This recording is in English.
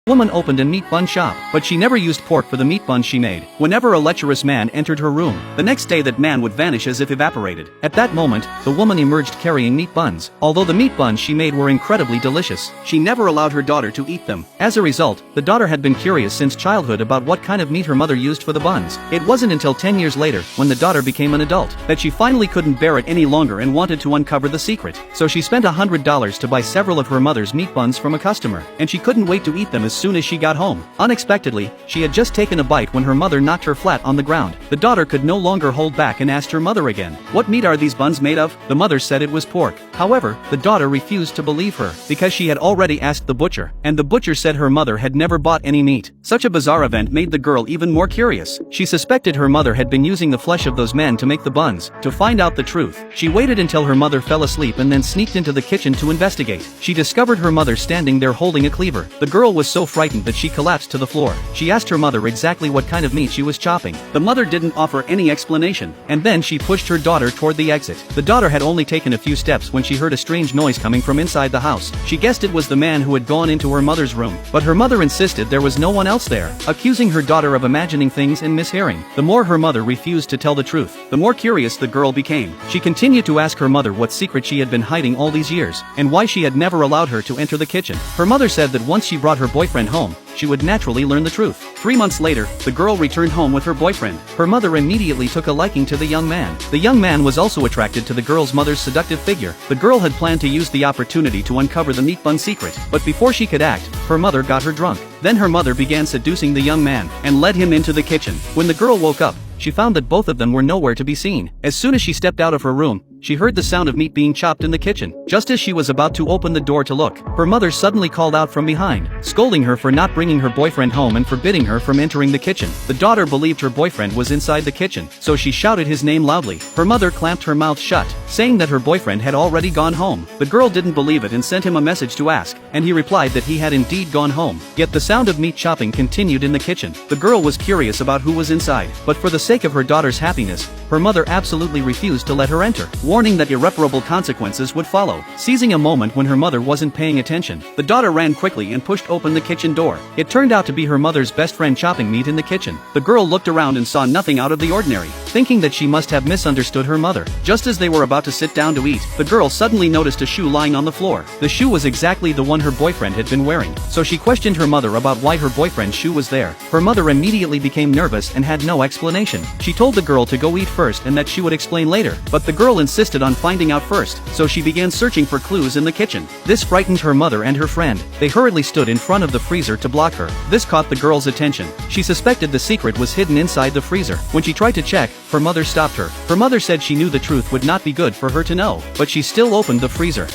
Woman opened a meat bun shop, but she never used pork for the meat buns she made. Whenever a lecherous man entered her room, the next day that man would vanish as if evaporated. At that moment, the woman emerged carrying meat buns. Although the meat buns she made were incredibly delicious, she never allowed her daughter to eat them. As a result, the daughter had been curious since childhood about what kind of meat her mother used for the buns. It wasn't until 10 years later, when the daughter became an adult, that she finally couldn't bear it any longer and wanted to uncover the secret. So she spent $100 to buy several of her mother's meat buns from a customer, and she couldn't wait to eat them as soon as she got home. Unexpectedly, she had just taken a bite when her mother knocked her flat on the ground. The daughter could no longer hold back and asked her mother again, "What meat are these buns made of?" The mother said it was pork. However, the daughter refused to believe her, because she had already asked the butcher, and the butcher said her mother had never bought any meat. Such a bizarre event made the girl even more curious. She suspected her mother had been using the flesh of those men to make the buns. To find out the truth, she waited until her mother fell asleep and then sneaked into the kitchen to investigate. She discovered her mother standing there holding a cleaver. The girl was so frightened that she collapsed to the floor. She asked her mother exactly what kind of meat she was chopping. The mother didn't offer any explanation, and then she pushed her daughter toward the exit. The daughter had only taken a few steps when she heard a strange noise coming from inside the house. She guessed it was the man who had gone into her mother's room, but her mother insisted there was no one else there, accusing her daughter of imagining things and mishearing. The more her mother refused to tell the truth, the more curious the girl became. She continued to ask her mother what secret she had been hiding all these years, and why she had never allowed her to enter the kitchen. Her mother said that once she brought her boyfriend home, she would naturally learn the truth. 3 months later, the girl returned home with her boyfriend. Her mother immediately took a liking to the young man. The young man was also attracted to the girl's mother's seductive figure. The girl had planned to use the opportunity to uncover the meat bun secret, but before she could act, her mother got her drunk. Then her mother began seducing the young man, and led him into the kitchen. When the girl woke up, she found that both of them were nowhere to be seen. As soon as she stepped out of her room, she heard the sound of meat being chopped in the kitchen. Just as she was about to open the door to look, her mother suddenly called out from behind, scolding her for not bringing her boyfriend home and forbidding her from entering the kitchen. The daughter believed her boyfriend was inside the kitchen, so she shouted his name loudly. Her mother clamped her mouth shut, saying that her boyfriend had already gone home. The girl didn't believe it and sent him a message to ask, and he replied that he had indeed gone home. Yet the sound of meat chopping continued in the kitchen. The girl was curious about who was inside, but for the sake of her daughter's happiness, her mother absolutely refused to let her enter, warning that irreparable consequences would follow. Seizing a moment when her mother wasn't paying attention, the daughter ran quickly and pushed open the kitchen door. It turned out to be her mother's best friend chopping meat in the kitchen. The girl looked around and saw nothing out of the ordinary, thinking that she must have misunderstood her mother. Just as they were about to sit down to eat, the girl suddenly noticed a shoe lying on the floor. The shoe was exactly the one her boyfriend had been wearing, so she questioned her mother about why her boyfriend's shoe was there. Her mother immediately became nervous and had no explanation. She told the girl to go eat first and that she would explain later, but the girl insisted on finding out first, so she began searching for clues in the kitchen. This frightened her mother and her friend. They hurriedly stood in front of the freezer to block her. This caught the girl's attention. She suspected the secret was hidden inside the freezer. When she tried to check, her mother stopped her. Her mother said she knew the truth would not be good for her to know, but she still opened the freezer.